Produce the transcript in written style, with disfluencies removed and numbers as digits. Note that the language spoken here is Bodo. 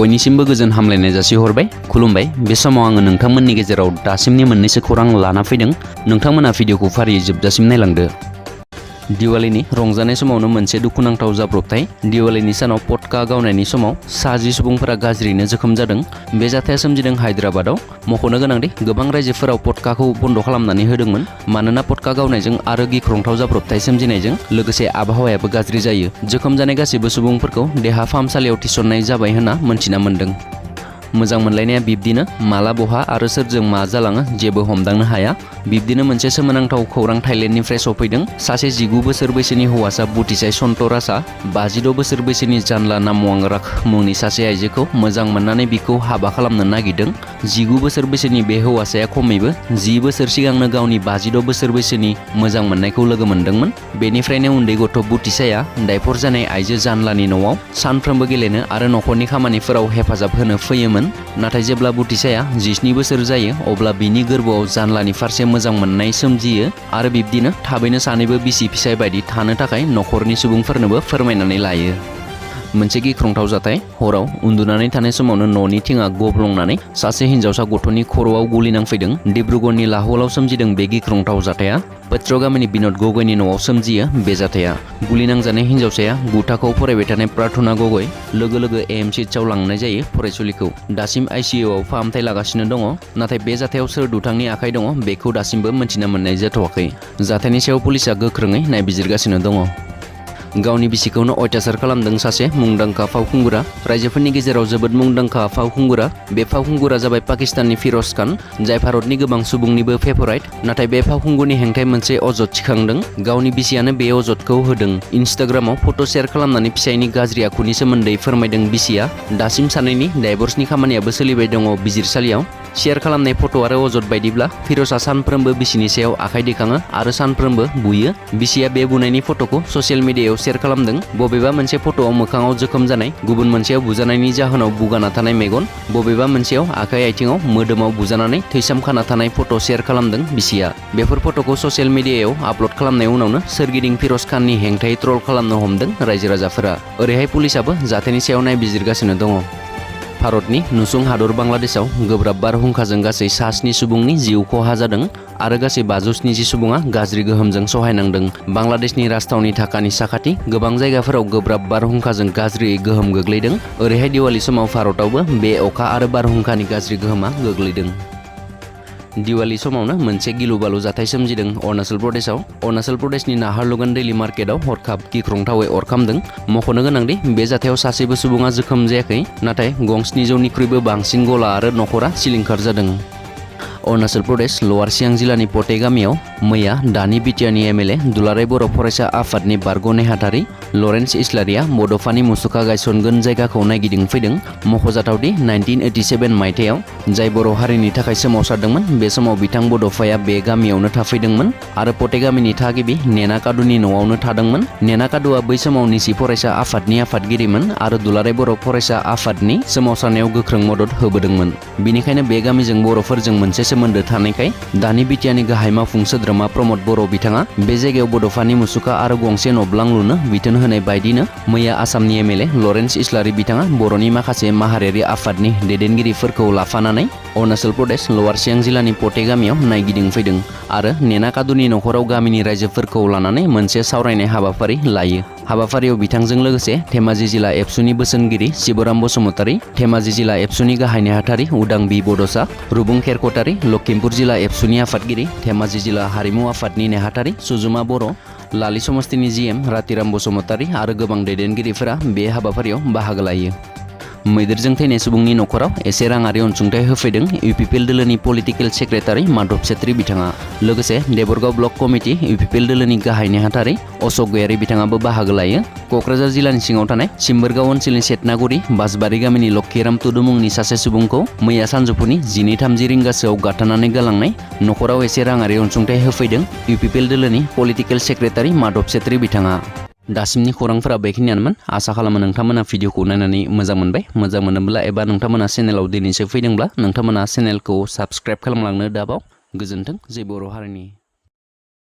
बयनिसिमबो गोजोन हामलायनाय जासिहरबाय खुलुमबाय। बे समाव आङो नोंथांमोननि गेजेराव दासिमनि मोननैसो खौरां लाना फैदों। नोंथांमोना भिडिअखौ फारियै जोबजासिम नायलांदो। दिवालीनि रंजानाय समावनो मोनसे दुखुनांथाव जाब्रबथाय। दिवालीनि सानाव पटका गावनायनि समाव 60 सुबुंफोरा गाज्रियैनो जोखोम जादों। बे जाथाया सोमजिदों हायद्राबादाव। मख'नो गोनांदि गोबां रायजोफोराव पटकाखौ बन्द' खालामनानै होदोंमोन मानोना पटका गावनायजों आरो गिख्रंथाव जाब्रबथाय सोमजिनायजों लोगोसे आबहावायाबो गाज्रि जायो। जोखोम जानाय गासैबो सुबुंफोरखौ देहा फाहामसालियाव थिसननाय जाबाय होनना मोनथिना मोन्दों। मोजां मोनलायनाया बिब्दिनो माला बहा आरो सोरजों मा जालाङो जेबो हमदांनो हाया। बिब्दिनो मोनसे सोमोनांथाव खौरां थाइलेण्डनिफ्राय सफैदों। सासे 19 बोसोर बैसोनि हौवासा बुटिसाय सन्तरासआ 52 बोसोर बैसोनि जानला नामवांराक मुंनि सासे आइजोखौ मोजां मोननानै बिखौ हाबा खालामनो नागिरदों। 19 बोसोर बैसोनि बे हौवासाया खमैबो 10 बोसोर सिगांनो गावनि 56 बोसोर बैसोनि मोजां मोननायखौ लोगो मोनदोंमोन। बेनिफ्रायनो उन्दै गथ' बुटिसाया दायफर जानाय आइजो जानलानि न'आव सानफ्रोमबो गेलेनो आरो न'खरनि खामानिफोराव हेफाजाब होनो फैयोमोन। नाथाय जेब्ला बुटिसाया 17 बोसोर जायो अब्ला बिनि गोरबोआव जानलानि फारसे मोजां मोननाय सोमजियो आरो बिब्दिनो थाबैनो सानैबो बिसि फिसाय बायदि थानो थाखाय न'खरनि सुबुंफोरनोबो फोरमायनानै लायो। मोनसे गिख्रंथाव जाथाय। हराव उन्दुनानै थानाय समावनो न'नि थिङा गब्लंनानै सासे हिन्जावसा गथ'नि खर'आव गुलि नांफैदों। डिब्रुगड़नि लाहौलाव सोमजिदों बे गिख्रंथाव जाथाया। पत्र गामिनि बिन'द गगैनि न'आव सोमजियो बे जाथाया। गुलि नांजानाय हिन्जावसाया 9 थाखोआव फरायबाय थानाय प्रार्थना गगै। लोगो लोगो एएमसीएचआव लांनाय जायो फरायसुलिखौ। दासिम आइसिइउआव फाहामथाय लागासिनो दङ। नाथाय बे जाथायाव सोर दुथांनि आखाइ दङ बेखौ दासिमबो मोनथिना मोननाय जाथ'वाखै। जाथायनि सायाव पुलिसआ गोख्रोङै नायबिजिरगासिनो दङ। गावनि बिसिखौनो अत्याचार खालामदों सासे मुंदांखा फावखुंगुरा। रायजोफोरनि गेजेराव जोबोद मुंदांखा फावखुंगुरा। बे फावखुंगुरा जाबाय पाकिस्ताननि फिर'ज खान, जाय भारतनि गोबां सुबुंनिबो फेभराइट। नाथाय बे फावखुंगुरनि हेंथायै मोनसे अजद थिखांदों। गावनि बिसियानो बे अजदखौ होदों। इन्स्टाग्रामाव फट' शेयार खालामनानै फिसायनि गाज्रि आखुनि सोमोन्दै फोरमायदों बिसिया। दासिम सानैनि डाइभर्सनि खामानियाबो सोलिबाय दङ बिजिरसालियाव। शेयार खालामनाय फट' आरो अजद बायदिब्ला फिर'जआ सानफ्रोमबो बिसिनि सायाव आखाइ दैखाङो आरो सानफ्रोमबो बुयो। बिसिया बे बुनायनि फट'खौ ससियेल मिडियायाव शेयार खालामदों। बबेबा मोनसे फट'आव मोखाङाव जोखोम जानाय, गुबुन मोनसेयाव बुजानायनि जाहोनाव बुगाना थानाय मेगन, बबेबा मोनसेयाव आखाइ आथिङाव मोदोमाव बुजानानै थैसाम खाना थानाय फट' शेयार खालामदों बिसिया। बेफोर फट'खौ ससियेल मिडियायाव आपल'ड खालामनाय उनावनो सोरगिदिं फिर'ज खाननि हेंथायै ट्रल खालामनो हमदों रायजो राजाफोरा। ओरैहाय पुलिसआबो जाथायनि सायाव नायबिजिरगासिनो दङ। भारतनि नुसुं हादर बांलादेशआव गोब्राब बारहुंखाजों गासै 7 सुबुंनि जिउ खहा जादों आरो गासै 570 सुबुङा गाज्रि गोहोमजों सहायनांदों। बांलादेशनि राजथावनि ढाकानि साखाथि गोबां जायगाफोराव गोब्राब बारहुंखाजों गाज्रियै गोहोम गोग्लैदों। ओरैहाय दिवाली समाव भारतआवबो बे अखा आरो बारहुंखानि गाज्रि गोहोमा गोग्लैदों। दिवाली समावनो मोनसे गिलु बालु जाथाय सोमजिदों अरुणाचल प्रदेशआव। अरुणाचल प्रदेशनि नाहारलुगुन दैलि मार्केटआव हरखाब गिख्रंथावै अर खामदों। मख'नो गोनांदि बे जाथायाव सासेबो सुबुङा जोखोम जायाखै, नाथाय गं 700निख्रुइबो बांसिन गला आरो न'खरा सिलिंखार जादों। अरुणाचल प्रदेश लवार सियां जिल्लानि पटे गामियाव मैया दानि बिटिआरनि एमएलए दुलाराय बर' फरायसा आफादनि बारग' नेहाथारि लरेन्स इस्लारिया बड'फानि मुसुखा गायसनगोन जायगाखौ नायगिदिंफैदों। मख'जाथावदि 1987 मायथाइयाव जाय बर' हारिनि थाखाय सोमावसारदोंमोन बे समाव बिथां बड'फाया बे गामियावनो थाफैदोंमोन आरो पटे गामिनि थागिबि नेना कादुनि न'आवनो थादोंमोन। नेना कादुआ बै समाव निसि फरायसा आफादनि आफादगिरिमोन आरो दुलाराय बर' फरायसा आफादनि सोमावसारनायाव गोख्रों मदद होबोदोंमोन। बेनिखायनो बे गामिजों बर'फोरजों मोनसे सोमोन्दो थानायखाय दानि बिटिआरनि गाहाय मावफुं सोद्रोमा प्रमद बर' बिथाङा बे जायगायाव बड'फानि मुसुखा आरो गंसे न'ब्लां लुनो बिथोन होनाय बायदिनो मैया आसामनि एमएलए लरेन्स इस्लारि बिथाङा बर'नि माखासे माहारियारि आफादनि दैदेनगिरिफोरखौ लाफानानै अरुणाचल प्रदेश लवार सियां जिल्लानि पटे गामियाव नायगिदिंफैदों आरो नेना कादुनि न'खराव गामिनि रायजोफोरखौ लानानै मोनसे सावरायनाय हाबाफारि लायो। हाबाफारियाव बिथांजों लोगोसे धेमाजि जिल्ला एबसुनि बोसोनगिरि शिबराम बसुमतारी, धेमाजि जिल्ला एबसुनि गाहाय नेहाथारि उदां बि बड'सा, रुबुं खेरख'टारि, लखिमपुर जिल्ला एबसुनि आफादगिरि, धेमाजि जिल्ला हारिमु आफादनि नेहाथारि सुजुमा बर', लालि समस्तिनि जिएम रातिराम बसुमतारी आरो गोबां दैदेनगिरिफोरा बे हाबाफारियाव बाहागो लायो। मैदेरजों थैनाय सुबुंनि न'खराव एसे राङारि अनसुंथाइ होफैदों इउपिपिएल दोलोनि पलिटिकेल सेक्रेटारि माधव छेत्री बिथाङा। लोगोसे देबरगाव ब्लक कमिटि इउपिपिएल दोलोनि गाहाय नेहाथारि अशक गयारी बिथाङाबो बाहागो लायो। क'क्राझार जिल्लानि सिङाव थानाय सिम्बोरगाव ओनसोलनि सेटनागुरि बासबारि गामिनि लक्ष्मीराम तुदु मुंनि सासे सुबुंखौ मैया सानजौफुनि 12:30 रिंगासोआव गाथारनानै गालांनाय न'खराव एसे राङारि अनसुंथाइ होफैदों इउपिपिएल दोलोनि पलिटिकेल सेक्रेटारि माधव छेत्री बिथाङा। दासिमनि खौरांफोरा बेखिनियानोमोन। आसा खालामो नोंथांमोना भिडिअखौ नायनानै मोजां मोनबाय। मोजां मोनोब्ला एबा नोंथांमोना चेनेलाव दिनैसो फैदोंब्ला नोंथांमोना चेनेलखौ साबस्क्राइब खालामलांनो दाबाव। गोजोन्थों जय बर' हारिनि।